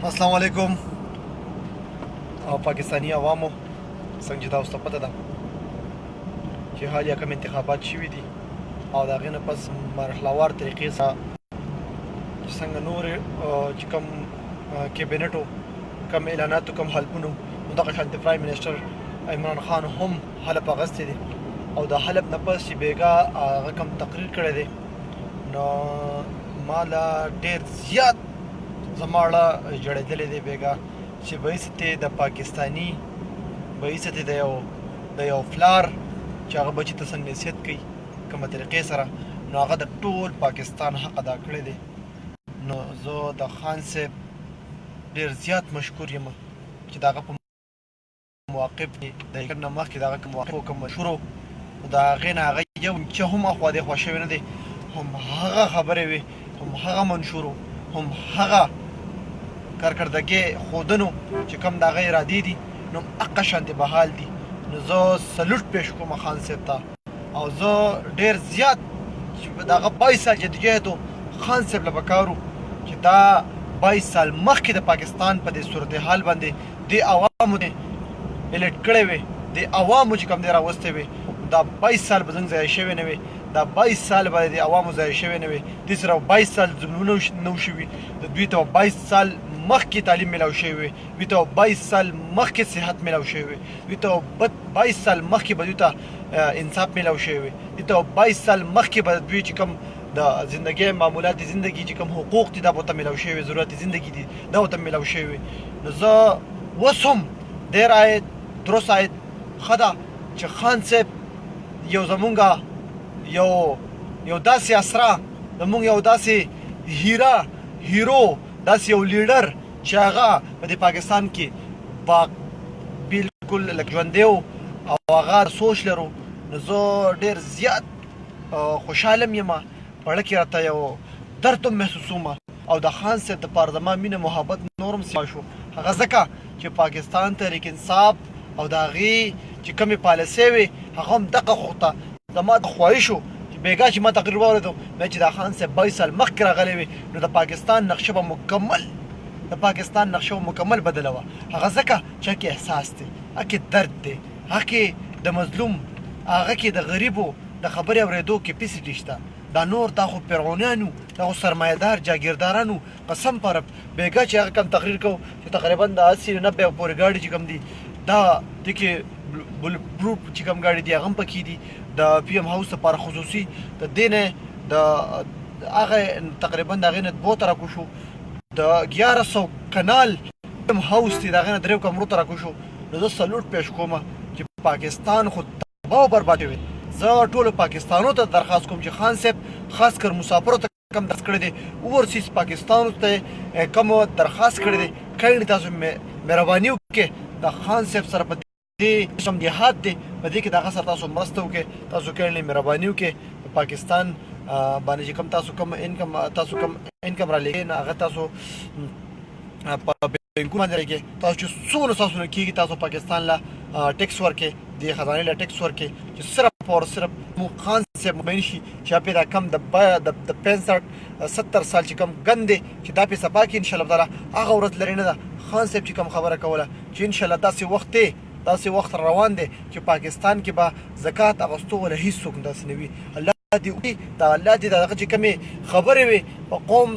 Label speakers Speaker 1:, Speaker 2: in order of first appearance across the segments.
Speaker 1: السلام علیکم او پاکستانی عوامو څنګه چې تاسو ته پته ده چې حالیه کوم انتخابات شوي دي او د هغې نه پس مرحلهوار طریقې سره چې څنګه نور چې کوم کیبینټو کوم اعلاناتو کوم حلفونو نو دغه شانتې پرایم منسټر عمران خان هم حلف اخیستی دی او د حلف نه پس چې بیګا هغه کوم تقریر کړی دی نو ما لا ډېر زیات زما اړه جړېدلی دی بیګا چې بایستې د پاکستاني بایستې د یو فلار چې هغه بچي ته څنګه نصیحت کوي کومه طریقې سره نو هغه د ټول پاکستان حق ادا کړی دی نو زه د خان صاحب ډېر زیات مشکور یم چې د هغه په مواقف کې د هغه نه مخکې د هغه کوم مواقفو کوم مشهورو نو د هغې نه هغه یو چې هم اخوا دېخوا شوی نه دی هم هغه خبرې وې هم هغه منشورو هم هغه کارکردګۍ ښودنو چې کوم د هغه ارادې دي نو هغه شانتې به حال دي نو زه سلوټ پیش کوم خان صاحب ته او زه ډېر زیات چې د هغه 22 سال جدوجهد و خان صاحب له پکار و چې دا 22 سال مخکې د پاکستان په دې صورتحال باندې دې عوامو الیټ کړی وې د عوامو چې کوم دی راوستی وې دا 22 سال به زموږ ضایع شوی نه وې دا 22 سال به د عوامو ضایع شوی نه وې دوی سره 22 سال ظلمونه نه و شوي دوی ته 22 سال مخکې تعلیم میلاو شوی وي دوی ته 22 سال مخکې صحت میلاو شوی وي دوی ته 22 سال مخکې به دوی ته انصاف میلاو شوی وي دوی ته 22 سال مخکې به دوی چې کوم د زندګۍ معمولات زندگی چې کوم حقوق دي دا به ورته میلاو شوي وي ضرورت زندگی دي دا ورته میلاو شوی وي نو زه اوس هم ډېر عاید درست عاید ښه ده چې خان صاحب یو زمونږ یو داسې اسرا زمونږ یو داسې هیرو داسې یو لیډر چې هغه په دې پاکستان کې بالکل لکه ژوندی و او هغه سوچ لرو نو زه ډېر زیات خوشحاله یم په زړه کې راته یو درد هم محسوسوم او د خان صاحب دپاره زما مینه محبت نور هم زیات شو هغه ځکه چې پاکستان تحریک انصاف او د هغې چې کومې پالیسۍ وې هغه هم دغه خواته زما د خواهش و بیګا چې ما تقریر واورېدو بیا چې دا خان صاحب 22 سال مخکې راغلی وي نو د پاکستان نقشه به مکمل بدله وه هغه ځکه چې هغې احساس دی هغې درد دی هغې د مظلوم هغه کې د غریبو د خبرې اورېدو کیپیسټي شته دا نور دا خو فرعونیانو دا خو سرمایهدار جاګیردارانو قسم په رب بیګا چې هغه کم تقریر کوو چې تقریبا د 80 90 پورې ګاډي چې کوم دي دا دې کې بل پروف چې کوم ګاډي دي هغه هم پکې دي د پی ایم هاوس لپاره خصوصي د دې نه د هغه تقریبا د هغې نه 2 ته راکوشو د 1100 کنال پی ایم هاوس دی د هغې نه 3 کمرو ته راکوشو نو زه سلوټ پیش کوم چې پاکستان خو تباه و برباد شوی زه ټولو پاکستانو ته درخواست کوم چې خان صاحب خاص کر مسافرو ته کم درس کړی دی اوورسیز پاکستانو ته کوم درخواست کړی دی کاینډ تاسو مهرباني وکړئ د خان صاحب سره په دې کوم جهاد دی په دې کې د هغه سره تاسو مرسته وکړئ تاسو کاینډلی مهرباني وکړئ په پاکستان باندې چې کوم تاسو کوم انکم را لګئ نه هغه تاسو په بینکونو باندې راکړئ تاسو چې څومره تاسو نه کېږي تاسو پاکستان له ټیکس ورکړئ د خزانې له ټیکس ورکړئ چې صرف او صرف خان صاحب مبین شي چې هغې دا کم د 65-70 سال چې کوم ګند دی چې دا پیسه پاکي انشاءالله تعالی هغه ورځ لرې نه ده خان صاحب چې کوم خبره کوله چې انشاءالله داسې وخت روان دی چې پاکستان کې به زکات اخیستو ولا هېڅوک داسې نه وي الله دې وکړي دا الله دې د هغه چې کومې خبرې وي په قوم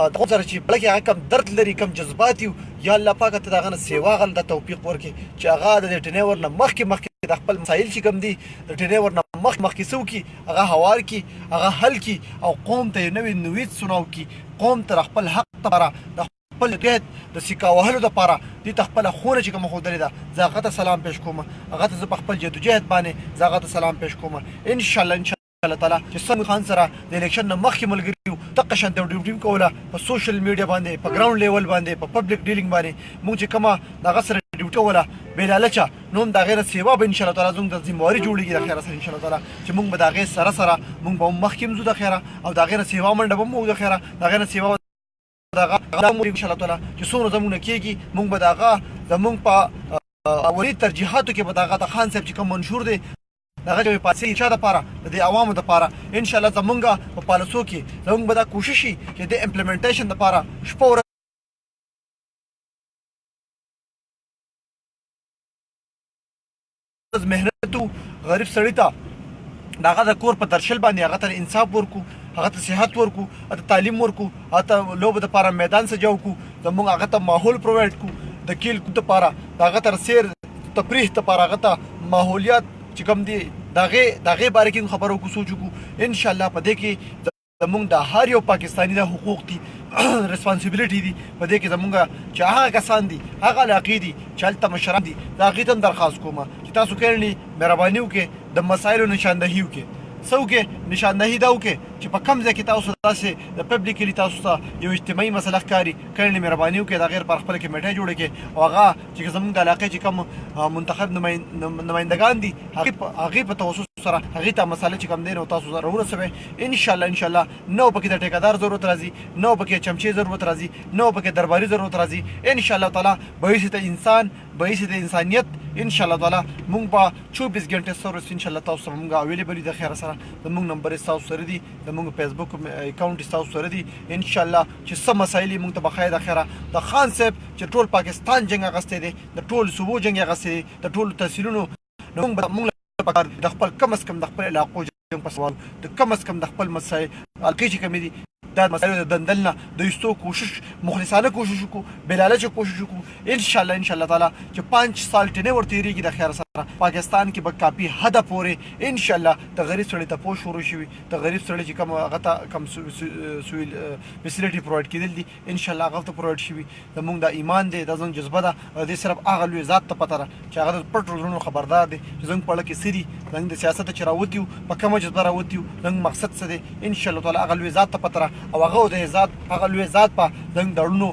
Speaker 1: د قوم سره چې بله کې هغه کم درد لري کم جذبات یو یا الله پاکه ته د هغه نه سیوا هغه د توفیق ورکړي چې هغه د دې ټینیور نه مخکې د خپل مسایل چې کوم دي د ټینیور نه مخکې څه وکړي هغه هوار کړي هغه حل کړي او قوم ته یې نوې نوید سناو کړي قوم ته د خپل حق لپاره د خپل جهد د سیکا وهلو دپاره دې ته خپله خونه چې کومه ښودلې ده زه هغه ته سلام پیش کوم هغه ته زه په خپل جدوجهد باندې زه هغه ته سلام پیش کوم انشاءالله تعالی چې څنګه خان سره د الیکشن نه مخکې ملګري وو دغه شانتې ډیوټي کوله په سوشل میډیا باندې په ګراوند لیول باندې په پبلک ډیلینګ باندې موږ چې کومه د هغه سره ډیوټي کوله بې لالچه نو هم د هغې نه سیوا به انشاءالله تعالی زموږ د ذمواري جوړېږي د خیره سره انشاءالله تعالی چې موږ به د هغې سره موږ به هم مخکې هم ځو د خیره او د هغې نه سیوا منډه به هم وو د خیره د هغې نه سیوا انشاءالله تعالی چې څومره زموږ نه کېږي موږ به د هغه زموږ په اولي ترجیحاتو کې به د هغه د خان صاحب چې کوم منشور دی دغه چې پاسې چا دپاره د دې عوامو دپاره انشاءالله زمونږ په پالیسو کې زمونږ به دا کوشش وي چې د امپلیمنټیشن دپاره شپه مهنت غریب سړی ته د هغه د کور په درشل باندې هغه ته انصاف ورکو، هغه ته صحت ورکو، هغه ته تعلیم ورکو، هغه ته لوبو دپاره میدان سجاو کو، زمونږ هغه ته ماحول پرووایډ کو، د کیل کود دپاره د هغه ته سیر تفریح دپاره هغه ته ماحولیات چې کوم دي د هغې باره کې خبرو کو، سوچ وکړو. انشاءالله په دې کې زمونږ د هر یو پاکستاني د حقوق دي ریسپانسیبلیټي دي په دې کې زمونږ چې هغه کسان دي هغه علاقې دي چې هلته مشران دي د هغې ته هم درخواست کوم چې تاسو کړنې مهرباني وکړئ د مسایلو نشاندهي وکړئ. څه وکړئ؟ نشاندهي دا وکړئ چې په کوم ځای کې تاسو داسې د پبلیکلي تاسو ته یو اجتماعي مسله ښکاري، کړنې مهرباني وکړئ د هغې لپاره خپله کمیټۍ جوړه کړئ او هغه چې زموږ د علاقې چې کوم منتخب نمایندګان دي هغې په توسط سره هغې ته مسله چې کوم دی نو تاسو راورسوئ. انشاءالله نه پکې د ټیکهدار ضرورت راځي، نه پکې چمچې ضرورت راځي، نه پکې درباري ضرورت راځي. انشاءالله تعالی باعث انسان باعث انسانیت انشاءالله تعالی مونږ به 24 غنټې سروس انشاءالله تاسو سره مونږ اویلیبل د خیر سره زموږ نمبر تاسو سره دي، زموږ فیسبوک اکاونټ تاسو سره دي. انشاءالله چې څه مسایل مونږ ته بخیر د خیره د خان صاحب چې ټول پاکستان جنگ اغسته دي، د ټول صوبو جنگ اغسته دي، د ټول تحصیلونو مونږ د خپل کم از کم د خپل علاقو جنگ په سوال د کم از کم د خپل مسایل الکې چې کمی دي دا مسایل د دندل نه د ایستو کوشش مخلصانه کوشش وکړو، بلالچه کوشش وکړو. انشاءالله تعالی چې 5 سال ټینه ورته تیریږي د خیر سره پاکستان کې به کافي حد پورې انشاءالله د غریب سړي ته پوه شروع شوي، د غریب سړي چې کوم هغه ته کوم فیسیلیټي پرووایډ کېدل دي انشاءالله هغه ته پرووایډ شوي. زموږ د ایمان دی د زموږ جذبه ده دې صرف هغه لوی ذات ته پته ده چې هغه د پټ زړونو خبردار دی چې زموږ په اړه کې څه دي، زموږ د سیاست چې راوتي یو په کومه جذبه راوتي یو، زموږ مقصد څه دی. انشاءالله تعالی هغه لوی ذات ته پته ده او هغه د ذات هغه لوی ذات په زموږ د اړونو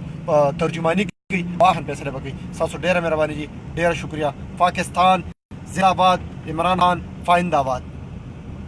Speaker 1: ترجماني کوي او هغه فیصله وکړي. ستاسو ډېره مهرباني دي، ډېره شکریه. پاکستان زنده‌باد، عمران خان فائند آباد.